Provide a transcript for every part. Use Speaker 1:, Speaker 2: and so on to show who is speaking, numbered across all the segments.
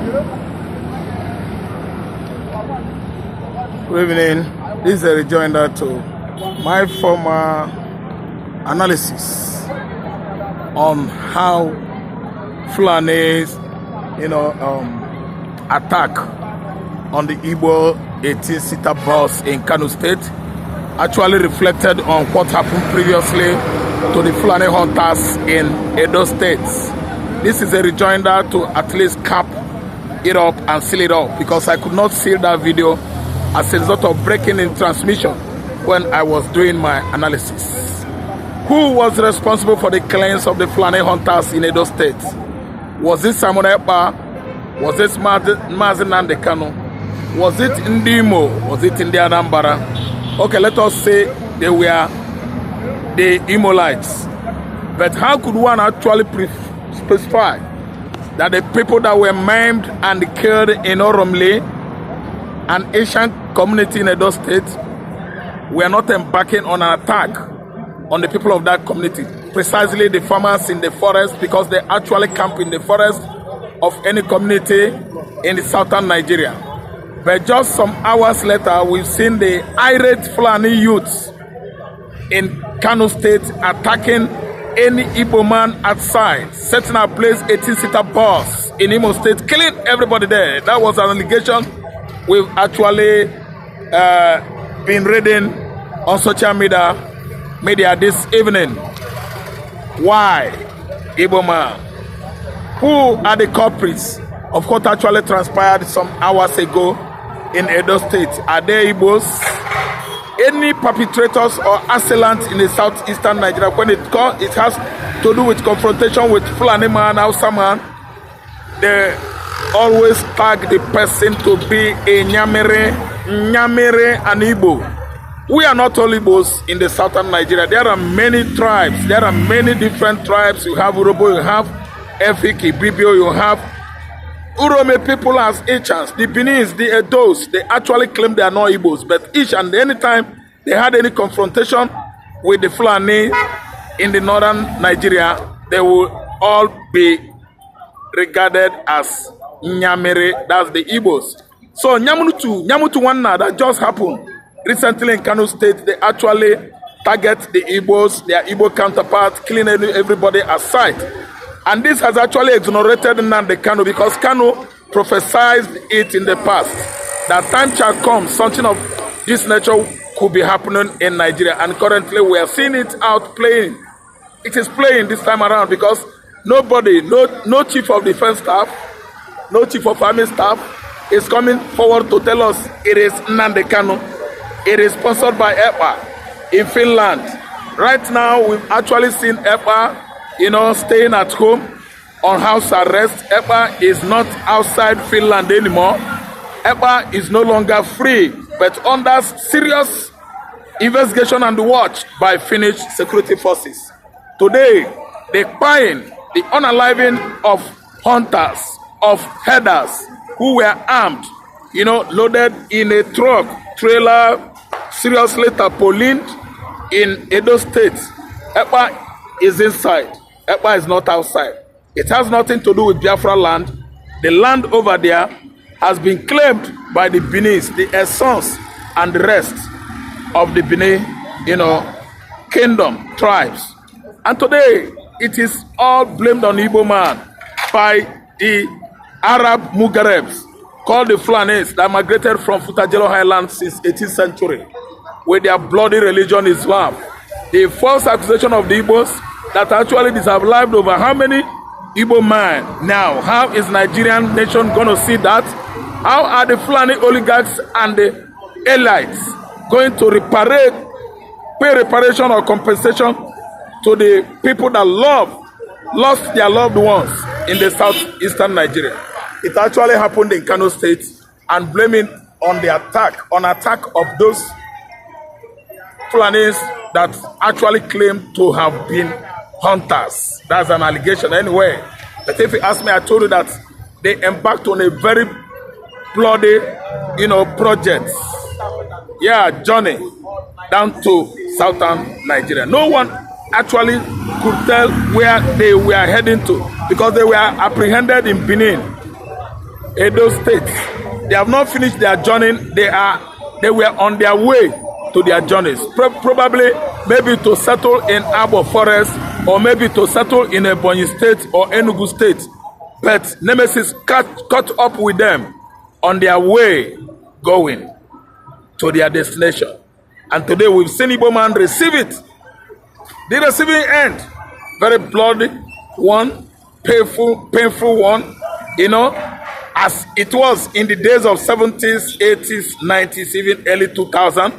Speaker 1: Good evening. This is a rejoinder to my former analysis on how Fulanis, attack on the Igbo 18-seater bus in Kanu State actually reflected on what happened previously to the Fulani hunters in Edo State. This is a rejoinder to at least cap it up and seal it up, because I could not seal that video as a result of breaking in transmission when I was doing my analysis. Who was responsible for the killings of the Fulani hunters in Edo State? Was it Simon Ekpa? Was it Mazi Nnamdi Kanu? Was it Ndimo? Was it in the Anambra? Okay, let us say they were the Imolites. But how could one actually specify that the people that were maimed and killed in Oromle, an Asian community in Edo State, were not embarking on an attack on the people of that community, precisely the farmers in the forest, because they actually camp in the forest of any community in the southern Nigeria. But just some hours later, we've seen the irate Fulani youths in Kanu State attacking any Igbo man outside, setting up place 18-seater bus in Imo State, killing everybody there. That was an allegation we've actually been reading on social media this evening. Why Igbo man? Who are the culprits of what actually transpired some hours ago in Edo State? Are they Igbos? Any perpetrators or assailants in the southeastern Nigeria, when it has to do with confrontation with Fulani man, Hausa man, they always tag the person to be a Nyamere, and Igbo. We are not all Igbos in the southern Nigeria. There are many tribes. There are many different tribes. You have Urobo, you have Efiki, Bibio, you have Urome people as Echans, the Benis, the Edos. They actually claim they are not Igbos, but each and any time they had any confrontation with the Fulani in the northern Nigeria, they will all be regarded as Nyamere, that's the Igbos. So Nyamutu Wanna, that just happened recently in Kanu State, they actually target the Igbos, their Igbo counterparts, killing everybody aside. And this has actually exonerated Nnamdi Kanu, because Kanu prophesied it in the past, that time shall come, something of this nature could be happening in Nigeria. And currently we are seeing it out playing. It is playing this time around, because nobody, no chief of defense staff, no chief of army staff is coming forward to tell us it is Nnamdi Kanu. It is sponsored by Ekpa in Finland. Right now, we've actually seen Ekpa, staying at home on house arrest. Ekpa is not outside Finland anymore. Ekpa is no longer free, but under serious investigation and watch by Finnish security forces. Today, the buying, the unaliving of hunters, of headers who were armed, loaded in a truck, trailer, seriously tarpaulined in Edo State. Ekpa is inside. Ekpa is not outside. It has nothing to do with Biafra land. The land over there has been claimed by the Benis, the Essence, and the rest of the Benin, kingdom, tribes. And today, it is all blamed on Igbo man by the Arab Mugarebs, called the Fulanis, that migrated from Futajelo Highlands since 18th century, with their bloody religion, Islam. The false accusation of the Igbos that actually disavowed over how many Igbo men. Now, how is Nigerian nation going to see that? How are the Fulani oligarchs and the elites going to pay reparation or compensation to the people that lost their loved ones in the southeastern Nigeria? It actually happened in Kano State, and blaming on the attack of those Fulanis that actually claim to have been hunters. That's an allegation anyway. But if you ask me, I told you that they embarked on a very bloody, project. Yeah, journey down to southern Nigeria. No one actually could tell where they were heading to, because they were apprehended in Benin. Edo State. They have not finished their journey. They were on their way to their journeys. Probably maybe to settle in Abo Forest or maybe to settle in Ebonyi State or Enugu State. But Nemesis caught up with them on their way going to their destination. And today we've seen Igbo man receive it. The receiving end, very bloody one, painful one, you know, as it was in the days of 70s, 80s, 90s, even early 2000.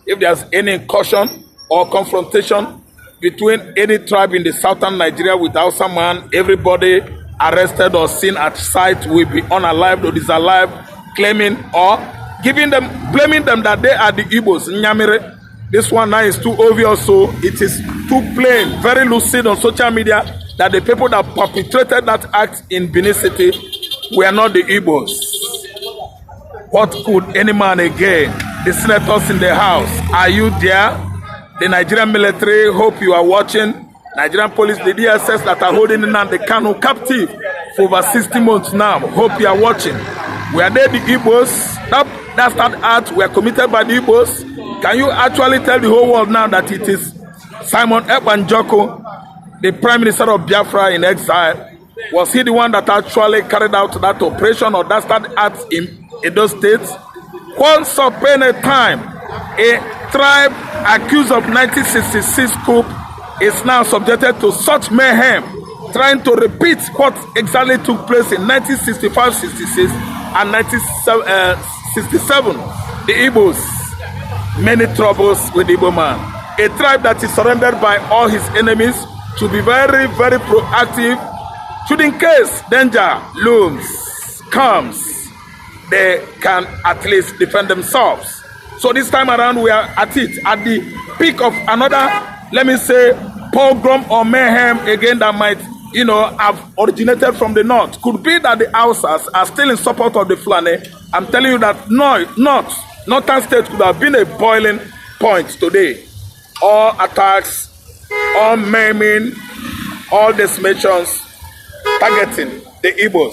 Speaker 1: If there's any incursion or confrontation between any tribe in the southern Nigeria with Hausa man, everybody arrested or seen at sight will be unalived or disallowed, claiming or blaming them that they are the Igbos. Nyamire. This one now is too obvious, so it is too plain, very lucid on social media that the people that perpetrated that act in Benin City were not the Igbos. What could any man again? The senators in the house, are you there? The Nigerian military, hope you are watching. Nigerian police, the DSS that are holding Nnamdi Kanu captive for over 60 months now, hope you are watching. Were they the Igbos? That act were committed by the Igbos. Can you actually tell the whole world now that it is Simon Ekpa, the Prime Minister of Biafra in exile? Was he the one that actually carried out that operation or that act in Edo State? Once upon a time, a tribe accused of 1966 coup is now subjected to such mayhem, trying to repeat what exactly took place in 1965, 66, and 1967. The Igbos. Many troubles with Igbo man. A tribe that is surrounded by all his enemies should be very, very proactive. Should in case danger looms, comes, they can at least defend themselves. So this time around we are at it, at the peak of another, let me say, pogrom or mayhem again that might, you know, have originated from the north. Could be that the Hausas are still in support of the Fulani. I'm telling you that Northern State could have been a boiling point today. All attacks, all maiming, all decimations, targeting the Igbos.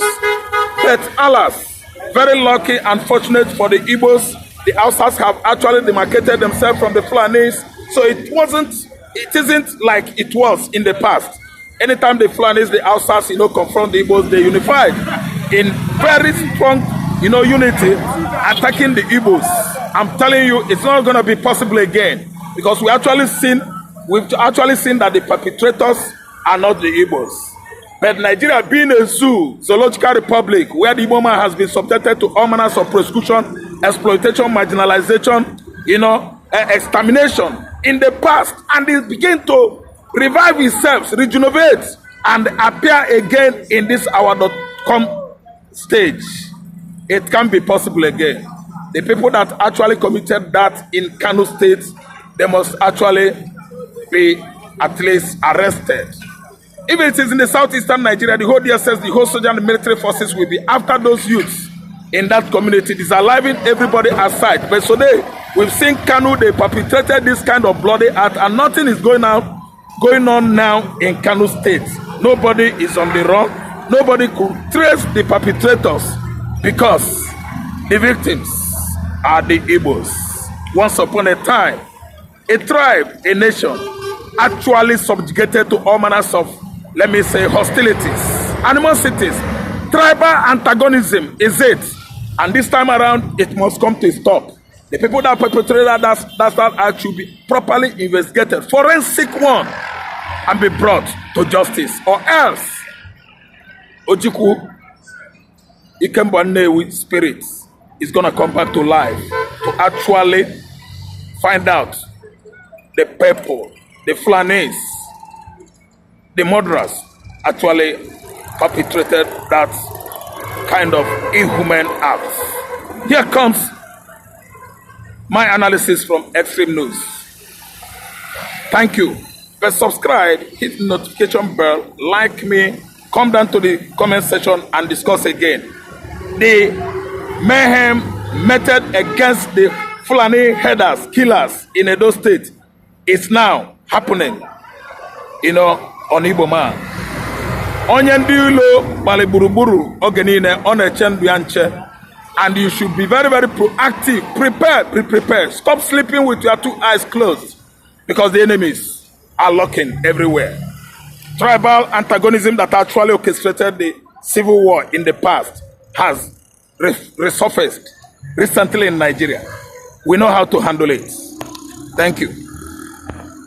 Speaker 1: But alas, very lucky and fortunate for the Igbos, the Hausas have actually demarcated themselves from the Fulanis. So it isn't like it was in the past. Anytime the Fulanis, the Hausas, confront the Igbos, they unified in very strong unity, attacking the Igbos. I'm telling you, it's not going to be possible again because we've actually seen that the perpetrators are not the Igbos. But Nigeria being a zoological republic where the Igbo man has been subjected to all manners of persecution, exploitation, marginalization, extermination in the past, and it begin to revive itself, rejuvenate, and appear again in this our.com stage. It can be possible again. The people that actually committed that in Kanu State, they must actually be at least arrested. If it is in the southeastern Nigeria, the whole DSS, the whole soldier and the military forces will be after those youths in that community, disaliving everybody aside. But today, we've seen Kanu, they perpetrated this kind of bloody act, and nothing is going on now in Kanu State. Nobody is on the run. Nobody could trace the perpetrators because the victims are the Igbos. Once upon a time, a tribe, a nation, actually subjugated to all manners of, let me say, hostilities, animosities, tribal antagonism is it. And this time around, it must come to a stop. The people that perpetrated that act should be properly investigated, forensic one, and be brought to justice. Or else, Ojiku, Ikemba with spirits is going to come back to life to actually find out the people, the Fulanis, the murderers actually perpetrated that kind of inhuman act. Here comes my analysis from Extreme News. Thank you. But subscribe, hit the notification bell, like me, come down to the comment section and discuss again. The mayhem meted against the Fulani headers, killers in Edo State is now happening, on Igbo man. Onye ndị ilo gbali gburugburu oge niile ọ na-eche ndụ ya nche. And you should be very, very proactive. Prepare, be prepared. Stop sleeping with your 2 eyes closed because the enemies are lurking everywhere. Tribal antagonism that actually orchestrated the civil war in the past has resurfaced recently in Nigeria. We know how to handle it. Thank you.